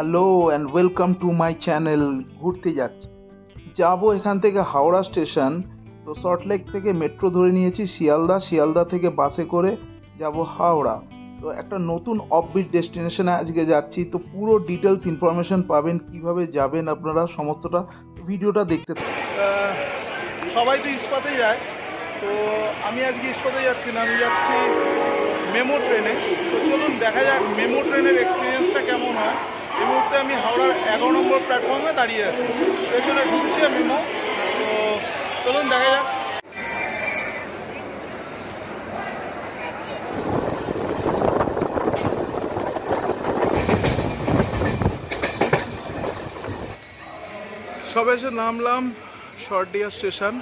Hello and welcome to my channel. ঘুরতে যাচ্ছি, যাবো এখান থেকে হাওড়া স্টেশন। তো সল্টলেক থেকে মেট্রো ধরে নিয়েছি শিয়ালদা থেকে বাসে করে যাব হাওড়া। তো একটা নতুন অফবিট ডেস্টিনেশনে আজকে যাচ্ছি। তো পুরো ডিটেলস ইনফরমেশন পাবেন, কিভাবে যাবেন আপনারা, সমস্তটা ভিডিওটা দেখতে থাকুন। সবাই তো ইস্পাতে যায়, তো আমি আজকে ইস্পাতে যাচ্ছি না, আমি যাচ্ছি মেমো ট্রেনে। তো চলুন দেখা যাক মেমো ট্রেনের এক্সপিরিয়েন্সটা কেমন হয়। এই মুহূর্তে আমি হাওড়ার 11 নম্বর প্ল্যাটফর্মে দাঁড়িয়ে আছি, পেছনে ঢুকছে মেমো। তো চলুন দেখা যাক। সবে এসে নামলাম শর্টডিয়া স্টেশন,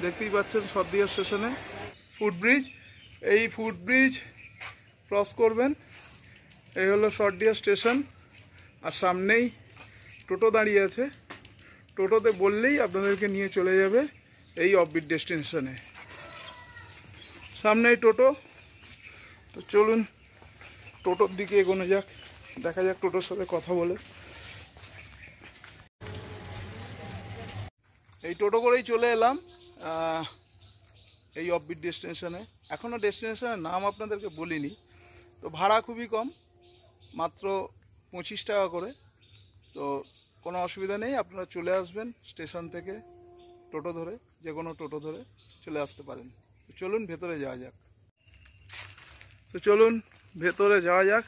দেখতেই পাচ্ছেন শর্টডিয়া স্টেশনে ফুটব্রিজ। এই ফুটব্রিজ ক্রস করবেন, এই হলো শর্টডিয়া স্টেশন। আর সামনেই টোটো দাঁড়িয়ে আছে, টোটোতে বললেই আপনাদেরকে নিয়ে চলে যাবে এই অফবিট ডেস্টিনেশনে। সামনেই টোটো। তো চলুন টোটোর দিকে এগোনো যাক, দেখা যাক টোটোর সাথে কথা বলে। এই টোটো করেই চলে এলাম এই অফবিট ডেস্টিনেশনে। এখনও ডেস্টিনেশনের নাম আপনাদেরকে বলিনি। তো ভাড়া খুবই কম, মাত্র 25 টাকা করে। তো কোনো অসুবিধা নেই, আপনারা চলে আসবেন স্টেশন থেকে টোটো ধরে, যে কোনো টোটো ধরে চলে আসতে পারেন। তো চলুন ভেতরে যাওয়া যাক।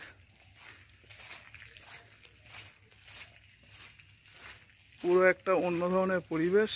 পুরো একটা অন্য ধরনের পরিবেশ।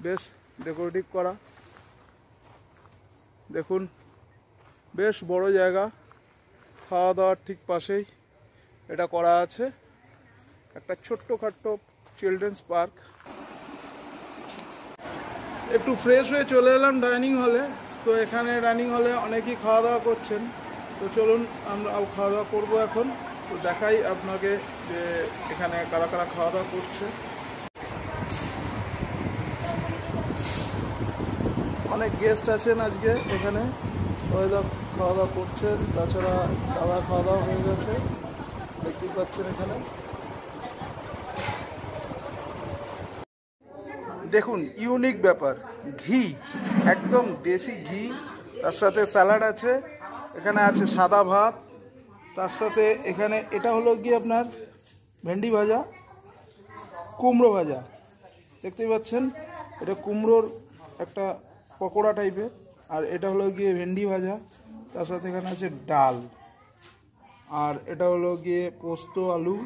বেশ ডেকোরেটিভ করা। দেখুন বেশ বড় জায়গা, খাওয়া দাওয়ার ঠিক পাশেই এটা করা আছে, একটা ছোট্টখাট্ট চিলড্রেন্স পার্ক। একটু ফ্রেশ হয়ে চলে এলাম ডাইনিং হলে। তো এখানে ডাইনিং হলে অনেকেই খাওয়া দাওয়া করছেন, তো চলুন আমরা খাওয়া দাওয়া করবো এখন। তো দেখাই আপনাকে যে এখানে কারা কারা খাওয়া দাওয়া করছে। অনেক গেস্ট আছেন আজকে এখানে, সবাই খাওয়া দাওয়া করছেন। তাছাড়া দাদা খাওয়া দাওয়া হয়ে গেছে, দেখতেই পাচ্ছেন এখানে। দেখুন ইউনিক ব্যাপার, ঘি, একদম দেশি ঘি, তার সাথে স্যালাড আছে, এখানে আছে সাদা ভাত, তার সাথে এখানে এটা হলো গিয়ে আপনার ভেন্ডি ভাজা, কুমড়ো ভাজা, দেখতেই পাচ্ছেন এটা কুমড়োর একটা পকোড়া টাইপের, আর এটা হলো গিয়ে ভেন্ডি ভাজা, তার সাথে এখানে আছে ডাল, আর এটা হলো গিয়ে পোস্ত আলু,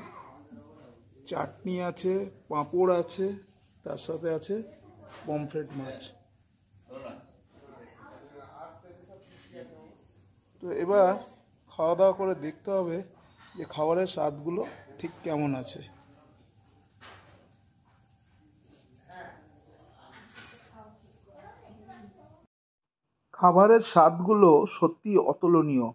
চাটনি আছে, পাঁপড় আছে, তার সাথে আছে পমফ্রেট মাছ। তো এবার খাওয়া দাওয়া করে দেখতে হবে যে খাবারের স্বাদগুলো ঠিক কেমন আছে। খাবারের স্বাদগুলো সত্যি অতুলনীয়।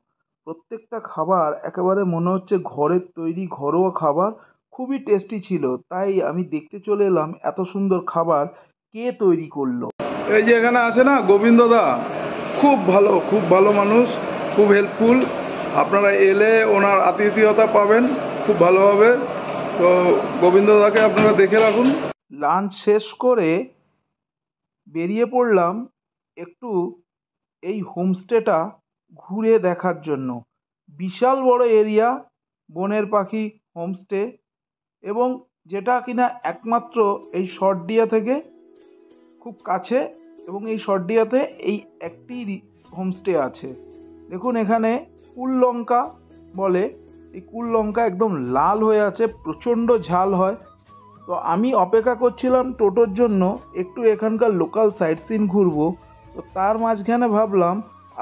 প্রত্যেকটা খাবার একেবারে মনে হচ্ছে ঘরের তৈরি ঘরোয়া খাবার, খুবই টেস্টি ছিল। তাই আমি দেখতে চলে এলাম এত সুন্দর খাবার কে তৈরি করলো। এই যে এখানে আছে না গোবিন্দদা, খুব ভালো মানুষ, খুব হেল্পফুল। আপনারা এলে ওনার আতিথেয়তা পাবেন খুব ভালোভাবে। তো গোবিন্দদাকে আপনারা দেখে রাখুন। লাঞ্চ শেষ করে বেরিয়ে পড়লাম একটু এই হোমস্টেটা ঘুরে দেখার জন্য। বিশাল বড় এরিয়া, বনের পাখি হোমস্টে, এবং যেটা কিনা একমাত্র এই শর্টডিয়া থেকে খুব কাছে, এবং এই শর্টডিয়াতে এই একটি হোমস্টে আছে। দেখুন এখানে কুল লঙ্কা বলে, এই কুল লঙ্কা একদম লাল হয়ে আছে, প্রচণ্ড ঝাল হয়। তো আমি অপেক্ষা করছিলাম টোটোর জন্য, একটু এখানকার লোকাল সাইট সিন ঘুরবো। তো তার মাঝখানে ভাবলাম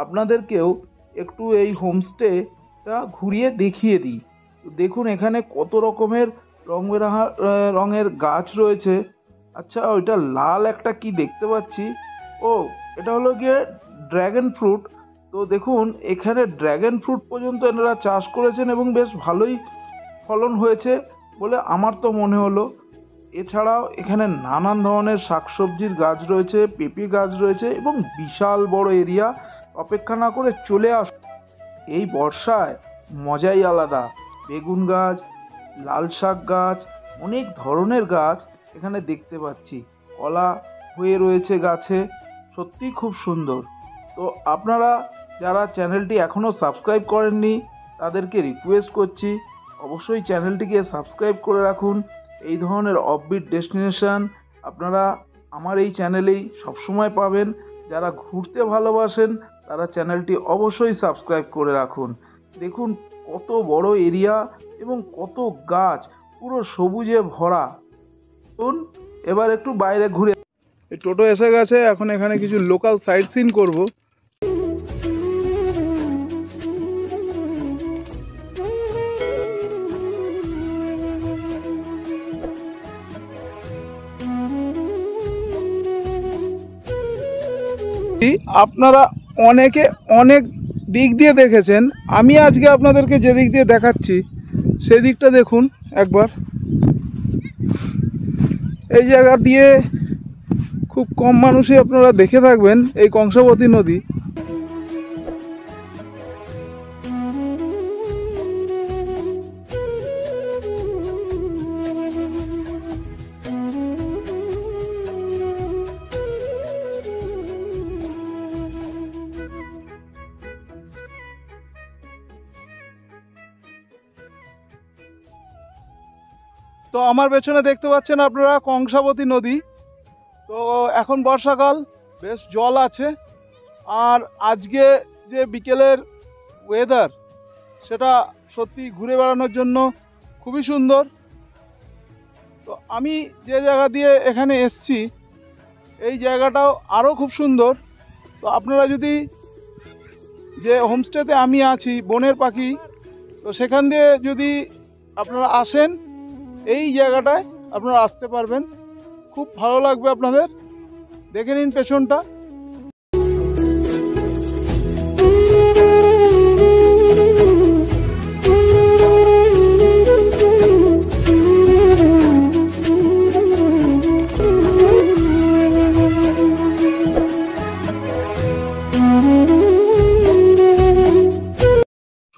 আপনাদেরকেও একটু এই হোমস্টেটা ঘুরিয়ে দেখিয়ে দিই। তো দেখুন এখানে কত রকমের রঙের গাছ রয়েছে। আচ্ছা ওইটা লাল একটা কি দেখতে পাচ্ছি, ও এটা হলো গিয়ে ড্র্যাগন ফ্রুট। তো দেখুন এখানে ড্র্যাগন ফ্রুট পর্যন্ত এনারা চাষ করেছেন এবং বেশ ভালোই ফলন হয়েছে বলে আমার তো মনে হলো। এছাড়াও এখানে নানান ধরনের শাকসবজির গাছ রয়েছে, পেঁপে গাছ রয়েছে, এবং বিশাল বড় এরিয়া। অপেক্ষা না করে চলে আস, এই বর্ষায় মজাই আলাদা। বেগুন গাছ, লাল শাক গাছ, অনেক ধরনের গাছ এখানে দেখতে পাচ্ছি, কলা হয়ে রয়েছে গাছে, সত্যি খুব সুন্দর। তো আপনারা যারা চ্যানেলটি এখনও সাবস্ক্রাইব করেননি তাদেরকে রিকোয়েস্ট করছি অবশ্যই চ্যানেলটিকে সাবস্ক্রাইব করে রাখুন। এই ধরনের অফবিট ডেস্টিনেশন আপনারা আমার এই চ্যানেলেই সবসময় পাবেন। যারা ঘুরতে ভালোবাসেন তারা চ্যানেলটি অবশ্যই সাবস্ক্রাইব করে রাখুন। দেখুন কত বড় এরিয়া এবং কত গাছ, পুরো সবুজে ভরা। এবার একটু বাইরে ঘুরে, এই টোটো এসে গেছে, এখন এখানে কিছু লোকাল সাইট সিন করবো। আপনারা অনেকে অনেক দিক দিয়ে দেখেছেন, আমি আজকে আপনাদেরকে যে দিক দিয়ে দেখাচ্ছি সেই দিকটা দেখুন একবার। এই জায়গা দিয়ে খুব কম মানুষই আপনারা দেখে থাকবেন এই কংসাবতী নদী। তো আমার পেছনে দেখতে পাচ্ছেন আপনারা কংসাবতী নদী। তো এখন বর্ষাকাল, বেশ জল আছে, আর আজকে যে বিকেলের ওয়েদার সেটা সত্যি ঘুরে বেড়ানোর জন্য খুবই সুন্দর। তো আমি যে জায়গা দিয়ে এখানে এসছি এই জায়গাটাও আরও খুব সুন্দর। তো আপনারা যদি যে হোমস্টেতে আমি আছি বনের পাখি, তো সেখান দিয়ে যদি আপনারা আসেন এই জায়গাটায় আপনারা আসতে পারবেন, খুব ভালো লাগবে আপনাদের। দেখে নিন পেছনটা।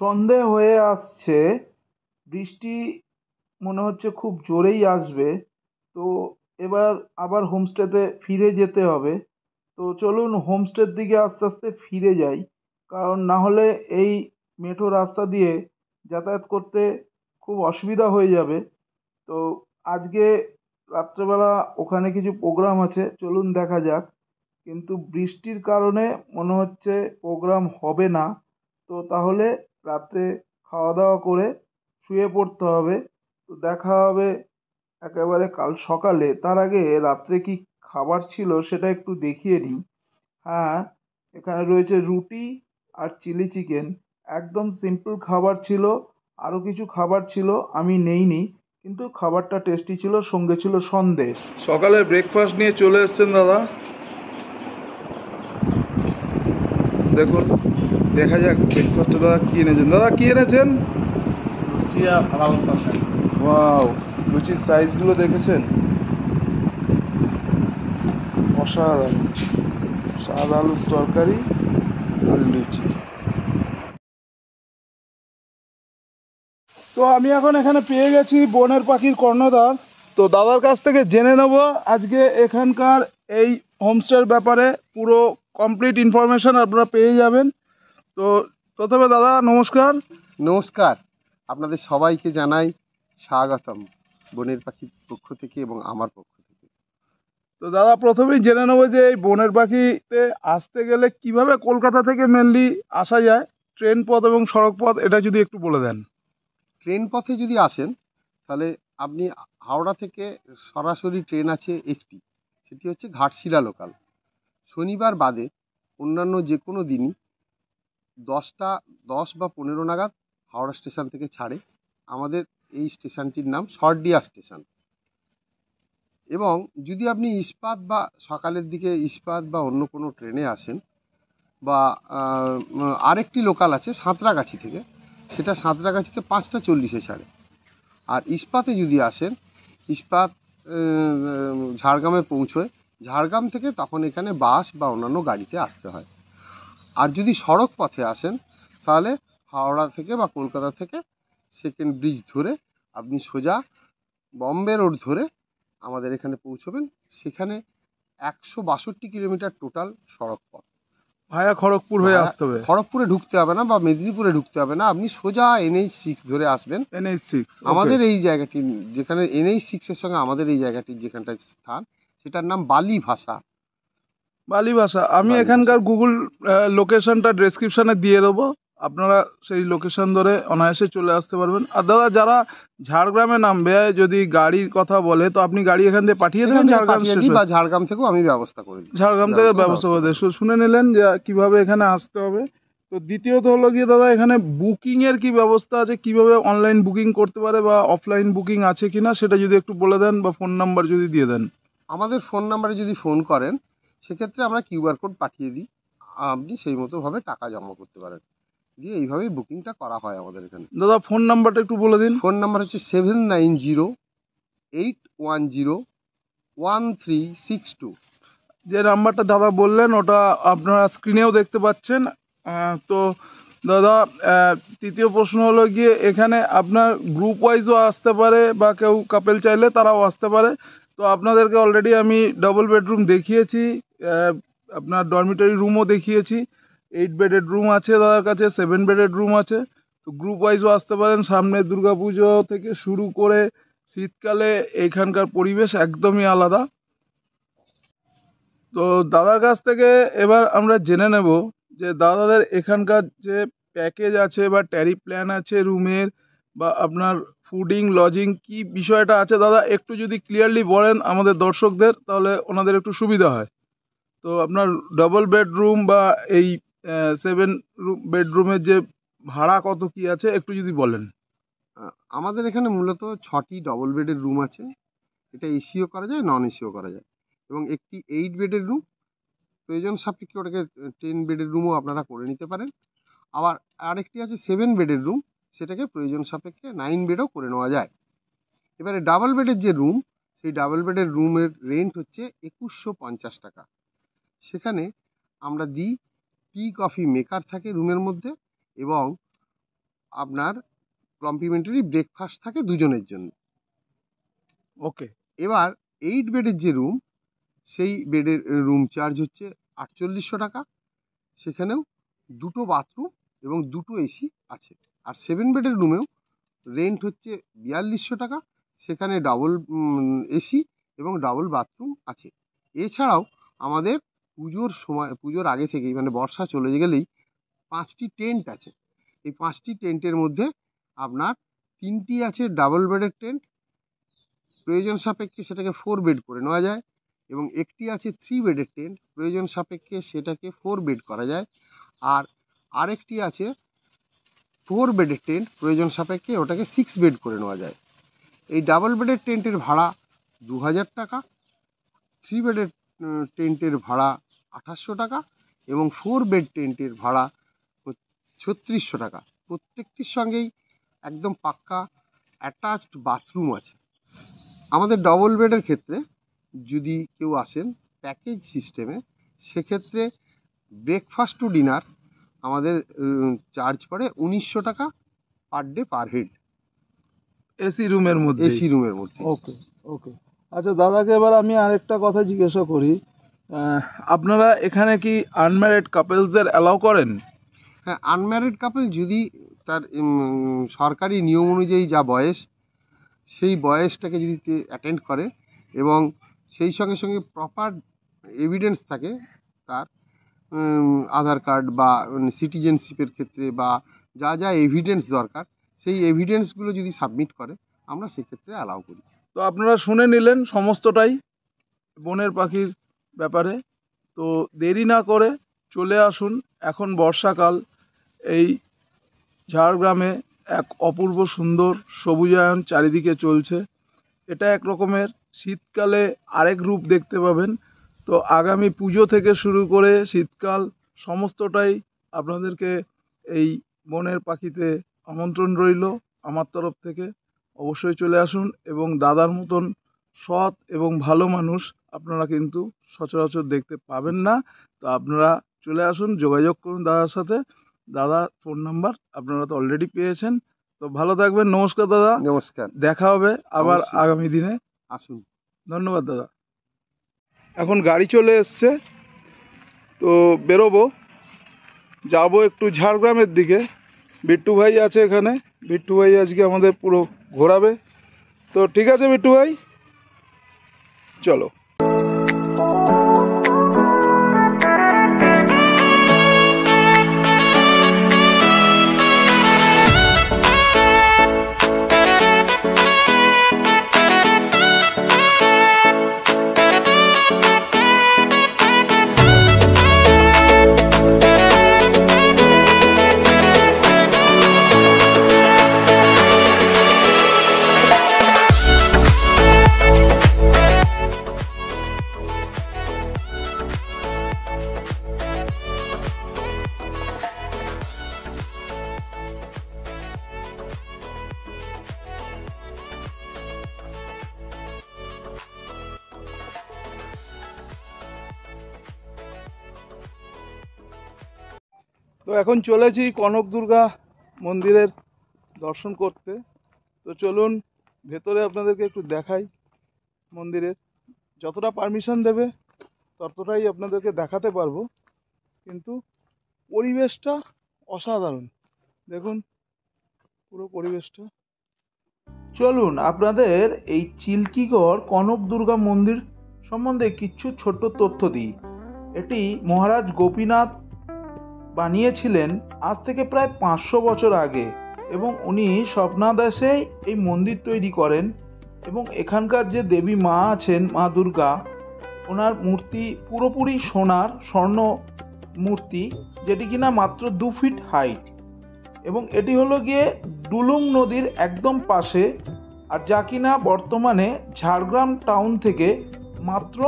সন্ধে হয়ে আসছে, বৃষ্টি মনে হচ্ছে খুব জোরেই আসবে। তো এবার আবার হোমস্টেতে ফিরে যেতে হবে। তো চলুন হোমস্টের দিকে আস্তে আস্তে ফিরে যাই, কারণ না হলে এই মেঠো রাস্তা দিয়ে যাতায়াত করতে খুব অসুবিধা হয়ে যাবে। তো আজকে রাত্রেবেলা ওখানে কিছু প্রোগ্রাম আছে, চলুন দেখা যাক। কিন্তু বৃষ্টির কারণে মনে হচ্ছে প্রোগ্রাম হবে না। তো তাহলে রাত্রে খাওয়া দাওয়া করে শুয়ে পড়তে হবে। তো দেখা হবে একেবারে কাল সকালে। তার আগে রাত্রে কি খাবার ছিল সেটা একটু দেখিয়ে নিই। হ্যাঁ, এখানে রয়েছে রুটি আর চিলি চিকেন, একদম সিম্পল খাবার ছিল। আরও কিছু খাবার ছিল আমি নেইনি, কিন্তু খাবারটা টেস্টি ছিল, সঙ্গে ছিল সন্দেশ। সকালে ব্রেকফাস্ট নিয়ে চলে এসছেন দাদা, দেখুন। দেখা যাক ব্রেকফাস্টে দাদা কী এনেছেন। দাদা কী এনেছেন? লুচি আর ফালাউন তরকারি। ওয়াও, লুচির সাইজগুলো দেখেছেন? অসাধারণ। সাদা আলুর তরকারি আর লুচি। তো আমি এখন এখানে পেয়ে গেছি বনের পাখির কর্ণধার। তো দাদার কাছ থেকে জেনে নেব আজকে এখানকার এই হোমস্টের ব্যাপারে পুরো কমপ্লিট ইনফরমেশন আপনারা পেয়ে যাবেন। তো প্রথমে দাদা নমস্কার। নমস্কার, আপনাদের সবাইকে জানাই স্বাগতম বনের পাখির পক্ষ থেকে এবং আমার পক্ষ থেকে। তো দাদা প্রথমেই জেনে নেবো যে এই বনের পাখিতে আসতে গেলে কিভাবে কলকাতা থেকে মেনলি আসা যায়, ট্রেন পথ এবং সড়ক পথ, এটা যদি একটু বলে দেন। ট্রেন পথে যদি আসেন তাহলে আপনি হাওড়া থেকে সরাসরি ট্রেন আছে একটি, সেটি হচ্ছে ঘাটশিলা লোকাল। শনিবার বাদে অন্যান্য যে কোনো দিনই 10 বা 15 নাগাদ হাওড়া স্টেশন থেকে ছাড়ে। আমাদের এই স্টেশনটির নাম শর্টডিয়া স্টেশন। এবং যদি আপনি ইস্পাত বা সকালের দিকে ইস্পাত বা অন্য কোনো ট্রেনে আসেন, বা আরেকটি লোকাল আছে সাঁতরাগাছি থেকে, সেটা সাঁতরাগাছিতে 5:40 ছাড়ে। আর ইস্পাতে যদি আসেন, ইস্পাত ঝাড়গ্রামে পৌঁছয়, ঝাড়গ্রাম থেকে তখন এখানে বাস বা অন্যান্য গাড়িতে আসতে হয়। আর যদি সড়ক পথে আসেন তাহলে হাওড়া থেকে বা কলকাতা থেকে সেকেন্ড ব্রিজ ধরে আপনি সোজা বম্বে রোড ধরে আমাদের এখানে পৌঁছবেন। সেখানে 162 কিলোমিটার টোটাল সড়ক পথ। ভায়া খড়গপুর হয়ে আসতে হবে। খড়গপুরে ঢুকতে হবে না বা মেদিনীপুরে ঢুকতে হবে না, আপনি সোজা NH6 ধরে আসবেন। NH6 আমাদের এই জায়গাটি যেখানে NH6-এর সঙ্গে আমাদের এই জায়গাটির যেখানটা স্থান, সেটার নাম বালি ভাষা। বালি ভাষা। আমি বালি এখানকার ভাষা। গুগল লোকেশনটা ডেসক্রিপশনে দিয়ে দেবো, আপনারা সেই লোকেশন ধরে অনায়াসে চলে আসতে পারবেন। আর দাদা যারা ঝাড়গ্রামে নামবে, যদি গাড়ির কথা বলে, তো আপনি গাড়ি এখান থেকে পাঠিয়ে দেবেন ঝাড়গ্রাম স্টেশন, বা ঝাড়গ্রাম থেকেও আমি ব্যবস্থা করে দিই। ঝাড়গ্রাম থেকে ব্যবস্থা করে দেয়। শুনে নিলেন যে কিভাবে এখানে আসতে হবে। তো দ্বিতীয়ত হলো গিয়ে দাদা এখানে বুকিংয়ের কি ব্যবস্থা আছে, কিভাবে অনলাইন বুকিং করতে পারে বা অফলাইন বুকিং আছে কিনা সেটা যদি একটু বলে দেন, বা ফোন নাম্বার যদি দিয়ে দেন। আমাদের ফোন নাম্বারে যদি ফোন করেন সেক্ষেত্রে আমরা QR কোড পাঠিয়ে দিই, আপনি সেই মতোভাবে টাকা জমা করতে পারেন, দিয়ে এইভাবেই বুকিংটা করা হয় আমাদের এখানে। দাদা ফোন নাম্বারটা একটু বলে দিন। ফোন নাম্বার হচ্ছে 7908101362। যে নাম্বারটা দাদা বললেন ওটা আপনারা স্ক্রিনেও দেখতে পাচ্ছেন। তো দাদা তৃতীয় প্রশ্ন হলো গিয়ে এখানে আপনার গ্রুপ ওয়াইজও আসতে পারে বা কেউ কাপেল চাইলে তারাও আসতে পারে। তো আপনাদেরকে অলরেডি আমি ডবল বেডরুম দেখিয়েছি, আপনার ডরমিটরি রুমও দেখিয়েছি। 8 বেডেড রুম আছে দাদার কাছে, 7 বেডেড রুম আছে। তো গ্রুপ ওয়াইজও আসতে পারেন। সামনে দুর্গাপুজো থেকে শুরু করে শীতকালে এইখানকার পরিবেশ একদমই আলাদা। তো দাদার কাছ থেকে এবার আমরা জেনে নেব যে দাদাদের এখানকার যে প্যাকেজ আছে বা ট্যারিফ প্ল্যান আছে রুমের, বা আপনার ফুডিং লজিং কি বিষয়টা আছে দাদা একটু যদি ক্লিয়ারলি বলেন আমাদের দর্শকদের, তাহলে ওনাদের একটু সুবিধা হয়। তো আপনার ডবল বেডরুম বা এই 7 বেডরুমের যে ভাড়া কত কি আছে একটু যদি বলেন। আমাদের এখানে মূলত 6টি ডবল বেডের রুম আছে। এটা এসিও করা যায়, নন এসিও করা যায়, এবং একটি 8 বেডের রুম। প্রয়োজন সাপেক্ষে ওটাকে 10 বেডের রুমও আপনারা করে নিতে পারেন। আবার আরেকটি আছে 7 বেডের রুম, সেটাকে প্রয়োজন সাপেক্ষে 9 বেডও করে নেওয়া যায়। এবারে ডাবল বেডের যে রুম, সেই ডাবল বেডের রুমের রেন্ট হচ্ছে 2150 টাকা। সেখানে আমরা দিই টি কফি মেকার থাকে রুমের মধ্যে, এবং আপনার কমপ্লিমেন্টারি ব্রেকফাস্ট থাকে দুজনের জন্য। ওকে। এবার 8 বেডের যে রুম, সেই বেডের রুম চার্জ হচ্ছে 4800 টাকা। সেখানেও 2টো বাথরুম এবং 2টো এসি আছে। আর 7 বেডের রুমেও রেন্ট হচ্ছে 4200 টাকা। সেখানে ডাবল এসি এবং ডাবল বাথরুম আছে। এছাড়াও আমাদের পুজোর আগে থেকেই, মানে বর্ষা চলে গেলেই 5টি টেন্ট আছে। এই 5টি টেন্টের মধ্যে আপনার 3টি আছে ডাবল বেডের টেন্ট, প্রয়োজন সাপেক্ষে সেটাকে 4 বেড করে নেওয়া যায়, এবং একটি আছে 3 বেডের টেন্ট, প্রয়োজন সাপেক্ষে সেটাকে 4 বেড করা যায়। আর আরেকটি আছে 4 বেডের টেন্ট, প্রয়োজন সাপেক্ষে ওটাকে 6 বেড করে নেওয়া যায়। এই ডাবল বেডের টেন্টের ভাড়া 2000 টাকা, 3 বেডের টেন্টের ভাড়া 2800 টাকা, এবং 4 বেড টেন্টের ভাড়া 3600 টাকা। প্রত্যেকটির সঙ্গেই একদম পাক্কা অ্যাটাচড বাথরুম আছে। আমাদের ডবল বেডের ক্ষেত্রে যদি কেউ আসেন প্যাকেজ সিস্টেমে, সেক্ষেত্রে ব্রেকফাস্ট টু ডিনার আমাদের চার্জ পড়ে 1900 টাকা per day per head, AC রুমের মধ্যে। এসি রুমের মধ্যে। ওকে ওকে। আচ্ছা দাদাকে এবার আমি আরেকটা কথা জিজ্ঞাসা করি, আপনারা এখানে কি আনম্যারিড কাপলসদের অ্যালাউ করেন? হ্যাঁ, আনম্যারিড কাপল যদি তার সরকারি নিয়ম অনুযায়ী যা বয়স, সেই বয়সটাকে যদি অ্যাটেন্ড করে এবং সেই সঙ্গে সঙ্গে প্রপার এভিডেন্স থাকে তার আধার কার্ড বা সিটিজেনশিপের ক্ষেত্রে বা যা যা এভিডেন্স দরকার, সেই এভিডেন্সগুলো যদি সাবমিট করে আমরা সেক্ষেত্রে অ্যালাউ করি। তো আপনারা শুনে নিলেন সমস্তটাই বনের পাখির ব্যাপারে। তো দেরি না করে চলে আসুন, এখন বর্ষাকাল, এই ঝাড়গ্রামে এক অপূর্ব সুন্দর সবুজায়ন চারিদিকে চলছে। এটা এক রকমের, শীতকালে আরেক রূপ দেখতে পাবেন। তো আগামী পুজো থেকে শুরু করে শীতকাল সমস্তটাই আপনাদেরকে এই বনের পাখিতে আমন্ত্রণ রইল আমার তরফ থেকে। অবশ্যই চলে আসুন, এবং দাদার মতন সৎ এবং ভালো মানুষ আপনারা কিন্তু সচরাচর দেখতে পাবেন না। তো আপনারা চলে আসুন, যোগাযোগ করুন দাদার সাথে। দাদার ফোন নাম্বার আপনারা তো অলরেডি পেয়েছেন। তো ভালো থাকবেন। নমস্কার দাদা। নমস্কার। দেখা হবে আবার অবশ্যই। আগামী দিনে। আসুন। ধন্যবাদ দাদা। এখন গাড়ি চলে এসছে, তো বেরোবো, যাবো একটু ঝাড়গ্রামের দিকে। বিট্টু ভাই আছে এখানে, বিট্টু ভাই আজকে আমাদের পুরো ঘোরাবে। তো ঠিক আছে বিট্টু ভাই, চলো। তো এখন চলেছি কনক দুর্গা মন্দিরের দর্শন করতে। তো চলুন ভেতরে আপনাদেরকে একটু দেখাই মন্দিরের। যতটা পারমিশন দেবে ততটাই আপনাদেরকে দেখাতে পারবো, কিন্তু পরিবেশটা অসাধারণ। দেখুন পুরো পরিবেশটা। চলুন আপনাদের এই চিল্কিগড় কনক দুর্গা মন্দির সম্বন্ধে কিছু ছোট্ট তথ্য দিই। এটি মহারাজ গোপীনাথ বানিয়েছিলেন আজ থেকে প্রায় 500 বছর আগে, এবং উনি স্বপ্নাদেশেই এই মন্দির তৈরি করেন। এবং এখানকার যে দেবী মা আছেন, মা দুর্গা, ওনার মূর্তি পুরোপুরি সোনার স্বর্ণ মূর্তি, যেটি কিনা মাত্র 2 ফিট হাইট। এবং এটি হলো গিয়ে ডুলুং নদীর একদম পাশে, আর যা কিনা বর্তমানে ঝাড়গ্রাম টাউন থেকে মাত্র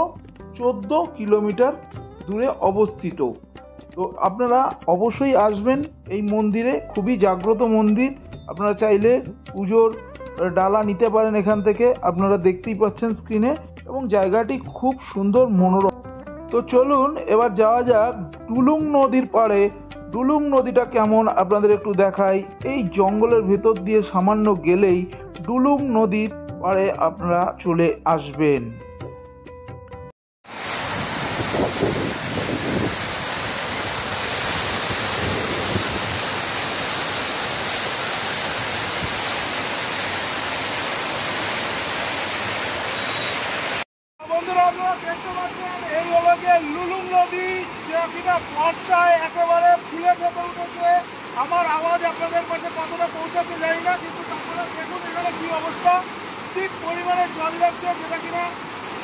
14 কিলোমিটার দূরে অবস্থিত। তো আপনারা অবশ্যই আসবেন এই মন্দিরে, খুবই জাগ্রত মন্দির। আপনারা চাইলে পুজোর ডালা নিতে পারেন এখান থেকে, আপনারা দেখতেই পাচ্ছেন স্ক্রিনে, এবং জায়গাটি খুব সুন্দর মনোরম। তো চলুন এবার যাওয়া যাক ডুলুং নদীর পাড়ে। ডুলুং নদীটা কেমন আপনাদের একটু দেখাই। এই জঙ্গলের ভেতর দিয়ে সামান্য গেলেই ডুলুং নদীর পাড়ে আপনারা চলে আসবেন। বন্ধুরা, আপনারা দেখতে পাচ্ছেন এই হলো গিয়ে লুলুং নদী, যে কিনা বর্ষায় একেবারে ফুলে ফেপে উঠেছে। আমার আওয়াজ আপনাদের কাছে কতটা পৌঁছাতে যাই না, কিন্তু আপনারা দেখুন এখানে কি অবস্থা। ঠিক পরিমাণে জল যাচ্ছে, যেটা কিনা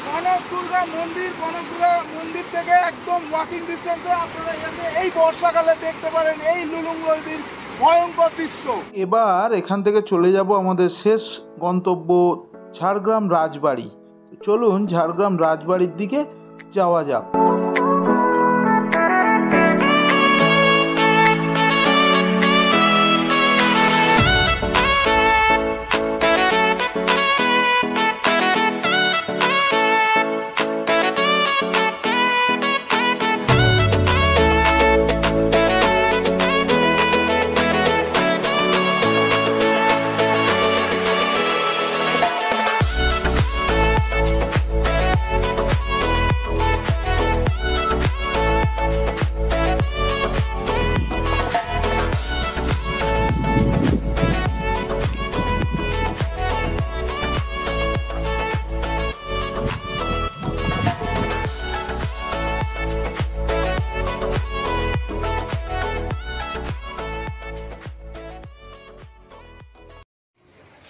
কনক দুর্গা মন্দির, কনক দুর্গা মন্দির থেকে একদম ওয়াকিং ডিস্টেন্সে আপনারা এখানে এই বর্ষাকালে দেখতে পারেন এই লুলুং নদীর ভয়ঙ্কর দৃশ্য। এবার এখান থেকে চলে যাব আমাদের শেষ গন্তব্য ঝাড়গ্রাম রাজবাড়ি। চলুন ঝাড়গ্রাম রাজবাড়ির দিকে যাওয়া যাক।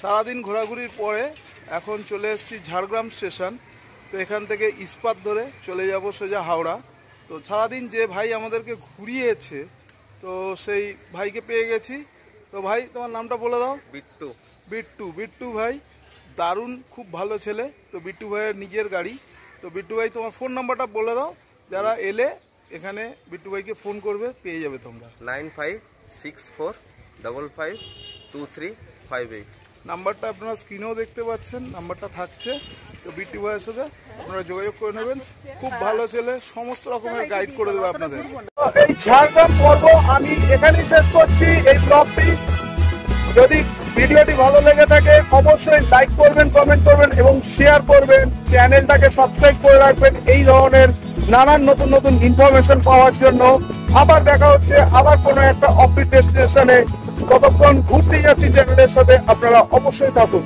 সারাদিন ঘোরাঘুরির পরে এখন চলে এসেছি ঝাড়গ্রাম স্টেশন। তো এখান থেকে ইস্পাত ধরে চলে যাব সোজা হাওড়া। তো সারাদিন যে ভাই আমাদেরকে ঘুরিয়েছে, তো সেই ভাইকে পেয়ে গেছি। তো ভাই, তোমার নামটা বলে দাও। বিট্টু। বিট্টু। বিট্টু ভাই দারুণ, খুব ভালো ছেলে। তো বিট্টু ভাইয়ের নিজের গাড়ি। তো বিট্টু ভাই, তোমার ফোন নাম্বারটা বলে দাও, যারা এলে এখানে বিট্টু ভাইকে ফোন করবে, পেয়ে যাবে তোমরা। 9564552358। নাম্বারটা আপনারা স্ক্রিনেও দেখতে পাচ্ছেন, নাম্বারটা থাকছে। তো বিট্টু ভাইয়ের সাথে আপনারা যোগাযোগ করে নেবেন। খুব ভালো ছেলে, সমস্ত রকমের গাইড করে দেবে আপনাদের। এই ঝাড়গ্রাম পর্ব আমি এখানেই শেষ করছি এই ব্লগটি। যদি ভিডিওটি ভালো লেগে থাকে অবশ্যই লাইক করবেন, কমেন্ট করবেন এবং শেয়ার করবেন। চ্যানেলটাকে সাবস্ক্রাইব করে রাখবেন এই ধরনের নানান নতুন নতুন ইনফরমেশন পাওয়ার জন্য। আবার দেখা হচ্ছে আবার কোনো একটা অফবিট ডেস্টিনেশনে। ততক্ষণ ঘুরতে যাচ্ছি চ্যানেলের সাথে, আপনারা অবশ্যই থাকুন।